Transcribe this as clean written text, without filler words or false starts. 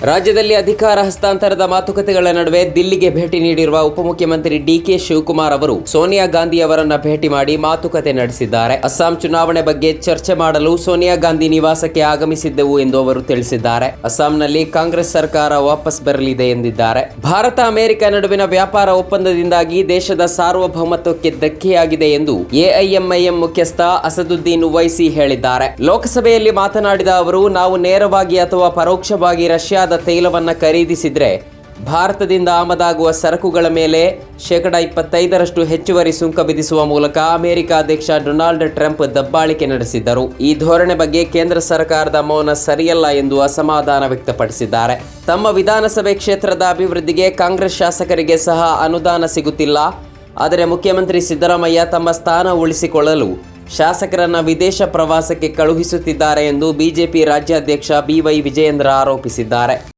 ರಾಜ್ಯದಲ್ಲಿ ಅಧಿಕಾರ ಹಸ್ತಾಂತರದ ಮಾತುಕತೆಗಳ ನಡುವೆ ದಿಲ್ಲಿಗೆ ಭೇಟಿ ನೀಡಿರುವ ಉಪಮುಖ್ಯಮಂತ್ರಿ ಡಿಕೆ ಶಿವಕುಮಾರ್ ಅವರು ಸೋನಿಯಾ ಗಾಂಧಿ ಅವರನ್ನ ಭೇಟಿ ಮಾಡಿ ಮಾತುಕತೆ ನಡೆಸಿದ್ದಾರೆ. ಅಸ್ಸಾಂ ಚುನಾವಣೆ ಬಗ್ಗೆ ಚರ್ಚೆ ಮಾಡಲು ಸೋನಿಯಾ ಗಾಂಧಿ ನಿವಾಸಕ್ಕೆ ಆಗಮಿಸಿದ್ದೆವು ಎಂದು ಅವರು ತಿಳಿಸಿದ್ದಾರೆ. ಅಸ್ಸಾಂನಲ್ಲಿ ಕಾಂಗ್ರೆಸ್ ಸರ್ಕಾರ ವಾಪಸ್ ಬರಲಿದೆ ಎಂದಿದ್ದಾರೆ. ಭಾರತ ಅಮೆರಿಕ ನಡುವಿನ ವ್ಯಾಪಾರ ಒಪ್ಪಂದದಿಂದಾಗಿ ದೇಶದ ಸಾರ್ವಭೌಮತ್ವಕ್ಕೆ ಧಕ್ಕೆಯಾಗಿದೆ ಎಂದು ಎಐಎಂಐಎಂ ಮುಖ್ಯಸ್ಥ ಅಸದುದ್ದೀನ್ ಉವೈಸಿ ಹೇಳಿದ್ದಾರೆ. ಲೋಕಸಭೆಯಲ್ಲಿ ಮಾತನಾಡಿದ ಅವರು, ನಾವು ನೇರವಾಗಿ ಅಥವಾ ಪರೋಕ್ಷವಾಗಿ ರಷ್ಯಾದ ತೈಲವನ್ನು ಖರೀದಿಸಿದ್ರೆ ಭಾರತದಿಂದ ಆಮದಾಗುವ ಸರಕುಗಳ ಮೇಲೆ 25% ಹೆಚ್ಚುವರಿ ಸುಂಕ ವಿಧಿಸುವ ಮೂಲಕ ಅಮೆರಿಕ ಅಧ್ಯಕ್ಷ ಡೊನಾಲ್ಡ್ ಟ್ರಂಪ್ ದಬ್ಬಾಳಿಕೆ ನಡೆಸಿದ್ದರು. ಈ ಧೋರಣೆ ಬಗ್ಗೆ ಕೇಂದ್ರ ಸರ್ಕಾರದ ಮೌನ ಸರಿಯಲ್ಲ ಎಂದು ಅಸಮಾಧಾನ ವ್ಯಕ್ತಪಡಿಸಿದ್ದಾರೆ. ತಮ್ಮ ವಿಧಾನಸಭೆ ಕ್ಷೇತ್ರದ ಅಭಿವೃದ್ಧಿಗೆ ಕಾಂಗ್ರೆಸ್ ಶಾಸಕರಿಗೆ ಸಹ ಅನುದಾನ ಸಿಗುತ್ತಿಲ್ಲ. ಆದರೆ ಮುಖ್ಯಮಂತ್ರಿ ಸಿದ್ದರಾಮಯ್ಯ ತಮ್ಮ ಸ್ಥಾನ ಉಳಿಸಿಕೊಳ್ಳಲು ಶಾಸಕರನ್ನ ವಿದೇಶ ಪ್ರವಾಸಕ್ಕೆ ಕಳುಹಿಸುತ್ತಿದ್ದಾರೆ ಎಂದು ಬಿಜೆಪಿ ರಾಜ್ಯಾಧ್ಯಕ್ಷ ಬಿವೈ ವಿಜಯೇಂದ್ರ ಆರೋಪಿಸಿದ್ದಾರೆ.